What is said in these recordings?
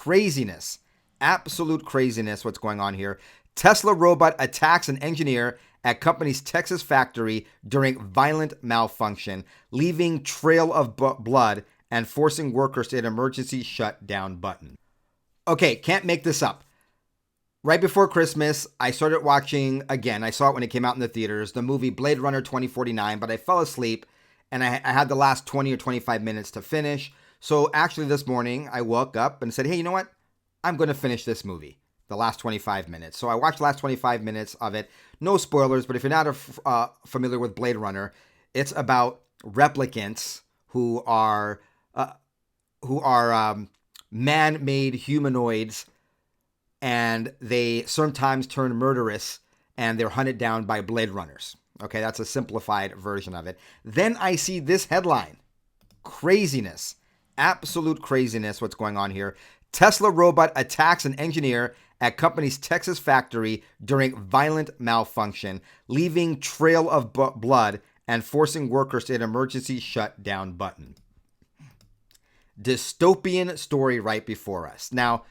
craziness. Absolute craziness what's going on here. Tesla robot attacks an engineer at company's Texas factory during violent malfunction, leaving trail of blood and forcing workers to hit emergency shutdown button. Okay, can't make this up. Right before Christmas, I started watching again. I saw it when it came out in the theaters, the movie Blade Runner 2049, but I fell asleep and I had the last 20 or 25 minutes to finish. So actually this morning I woke up and said, hey, you know what? I'm going to finish this movie, the last 25 minutes. So I watched the last 25 minutes of it. No spoilers, but if you're not familiar with Blade Runner, it's about replicants who are man-made humanoids, and they sometimes turn murderous, and they're hunted down by Blade Runners. Okay, that's a simplified version of it. Then I see this headline. Craziness. Absolute craziness what's going on here. Tesla robot attacks an engineer at company's Texas factory during violent malfunction, leaving trail of blood and forcing workers to hit emergency shutdown button. Dystopian story right before us. Now,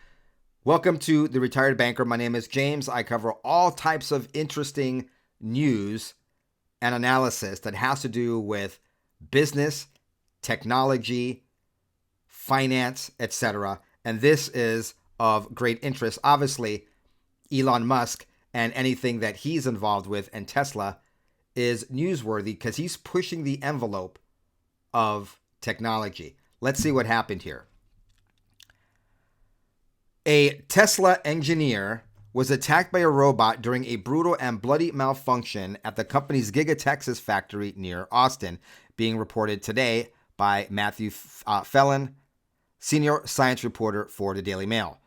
welcome to The Retired Banker. My name is James. I cover all types of interesting news and analysis that has to do with business, technology, finance, etc. And this is of great interest. Obviously, Elon Musk and anything that he's involved with and Tesla is newsworthy because he's pushing the envelope of technology. Let's see what happened here. A Tesla engineer was attacked by a robot during a brutal and bloody malfunction at the company's Giga Texas factory near Austin, being reported today by Matthew Fallon, senior science reporter for the Daily Mail.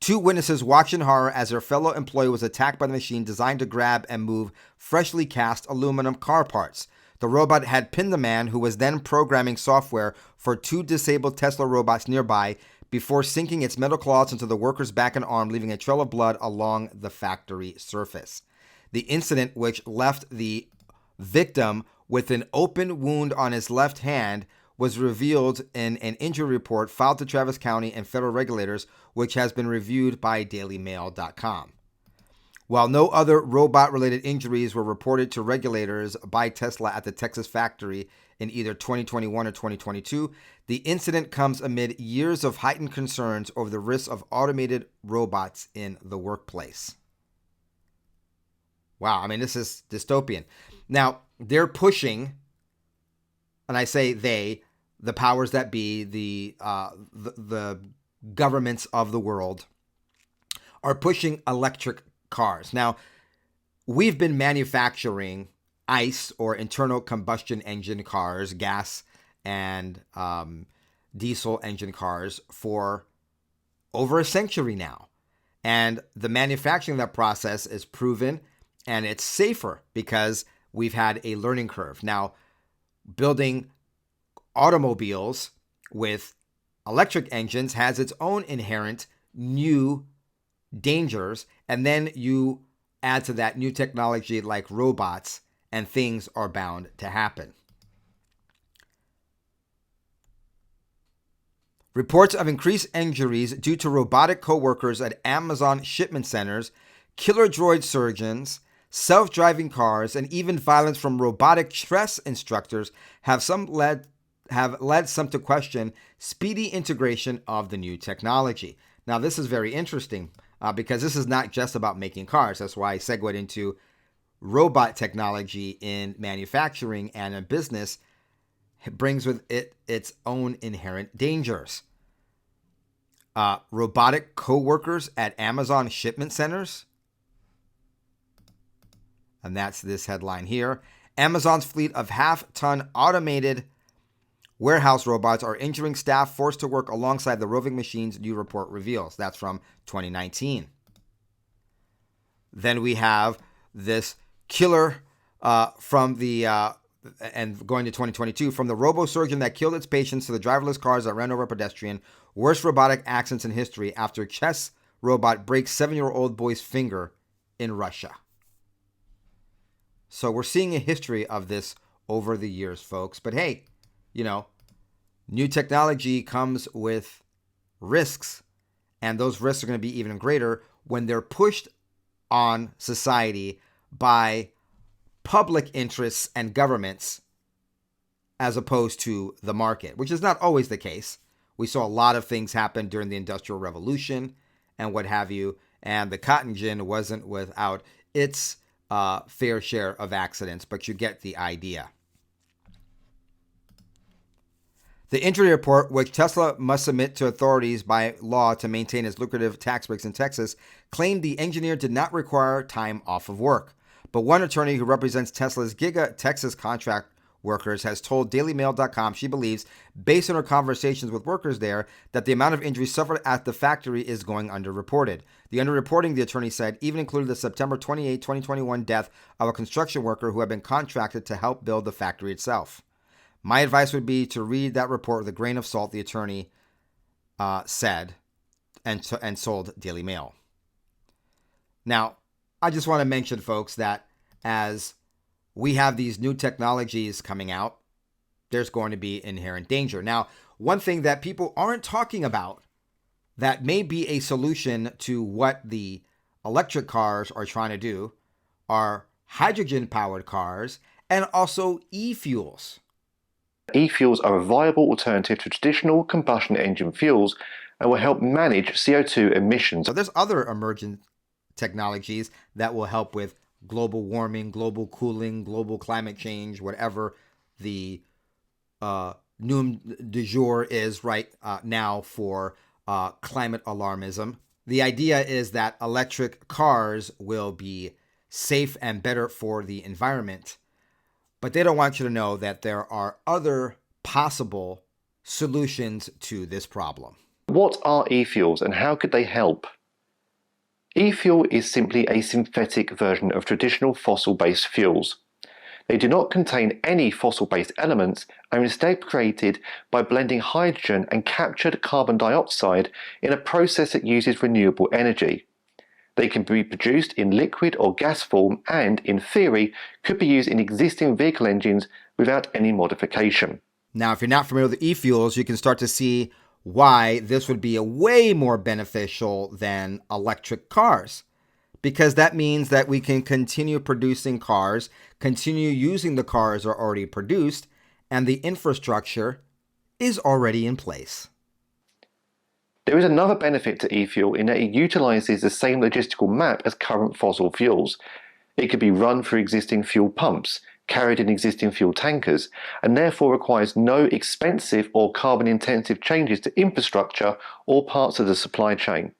Two witnesses watched in horror as their fellow employee was attacked by the machine designed to grab and move freshly cast aluminum car parts. The robot had pinned the man, who was then programming software for two disabled Tesla robots nearby, before sinking its metal claws into the worker's back and arm, leaving a trail of blood along the factory surface. The incident, which left the victim with an open wound on his left hand, was revealed in an injury report filed to Travis County and federal regulators, which has been reviewed by DailyMail.com. While no other robot-related injuries were reported to regulators by Tesla at the Texas factory in either 2021 or 2022, the incident comes amid years of heightened concerns over the risks of automated robots in the workplace. Wow, I mean, this is dystopian. Now, they're pushing, and I say they, the powers that be, the governments of the world, are pushing electric cars. Now, we've been manufacturing ICE or internal combustion engine cars, gas and diesel engine cars for over a century now. And the manufacturing of that process is proven and it's safer because we've had a learning curve. Now, building automobiles with electric engines has its own inherent new dangers, and then you add to that new technology like robots, and things are bound to happen. Reports of increased injuries due to robotic coworkers at Amazon shipment centers, killer droid surgeons, self-driving cars, and even violence from robotic chess instructors have led some to question speedy integration of the new technology. Now, this is very interesting because this is not just about making cars. That's why I segued into robot technology in manufacturing and in business. It brings with it its own inherent dangers. Robotic co-workers at Amazon shipment centers. And that's this headline here. Amazon's fleet of half-ton automated warehouse robots are injuring staff forced to work alongside the roving machines, new report reveals. That's from 2019. Then we have this killer from the, and going to 2022, from the robo-surgeon that killed its patients to the driverless cars that ran over a pedestrian. Worst robotic accidents in history after chess robot breaks 7-year-old boy's finger in Russia. So we're seeing a history of this over the years, folks. But hey, you know, new technology comes with risks And those risks are going to be even greater when they're pushed on society by public interests and governments as opposed to the market, which is not always the case. We saw a lot of things happen during the Industrial Revolution and what have you, and the cotton gin wasn't without its fair share of accidents, but you get the idea. The Injury Report, which Tesla must submit to authorities by law to maintain its lucrative tax breaks in Texas, claimed the engineer did not require time off of work. But one attorney who represents Tesla's Giga Texas contract workers has told DailyMail.com she believes, based on her conversations with workers there, that the amount of injuries suffered at the factory is going underreported. The underreporting, the attorney said, even included the September 28, 2021 death of a construction worker who had been contracted to help build the factory itself. My advice would be to read that report with a grain of salt, the attorney said, and sold Daily Mail. Now, I just want to mention, folks, that as we have these new technologies coming out, there's going to be inherent danger. Now, one thing that people aren't talking about that may be a solution to what the electric cars are trying to do are hydrogen-powered cars and also e-fuels. E-fuels are a viable alternative to traditional combustion engine fuels and will help manage CO2 emissions. So there's other emerging technologies that will help with global warming, global cooling, global climate change, whatever the noum du jour is right now for climate alarmism. The idea is that electric cars will be safe and better for the environment, but they don't want you to know that there are other possible solutions to this problem. What are e-fuels and how could they help? E-fuel is simply a synthetic version of traditional fossil-based fuels. They do not contain any fossil-based elements and are instead created by blending hydrogen and captured carbon dioxide in a process that uses renewable energy. They can be produced in liquid or gas form and, in theory, could be used in existing vehicle engines without any modification. Now, if you're not familiar with e-fuels, you can start to see why this would be a way more beneficial than electric cars, because that means that we can continue producing cars, continue using the cars that are already produced, and the infrastructure is already in place. There is another benefit to e-fuel in that it utilizes the same logistical map as current fossil fuels. It could be run through existing fuel pumps, carried in existing fuel tankers, and therefore requires no expensive or carbon-intensive changes to infrastructure or parts of the supply chain.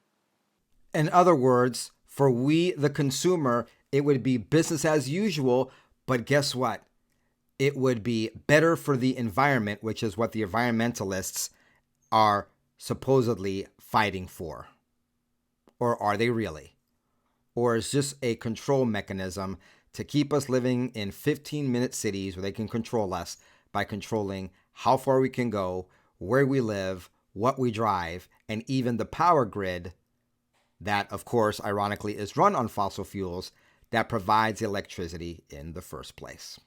In other words, for we, the consumer, it would be business as usual, but guess what? It would be better for the environment, which is what the environmentalists are supposedly fighting for. Or are they really? Or is this a control mechanism to keep us living in 15-minute cities where they can control us by controlling how far we can go, where we live, what we drive, and even the power grid that, of course, ironically, is run on fossil fuels that provides electricity in the first place.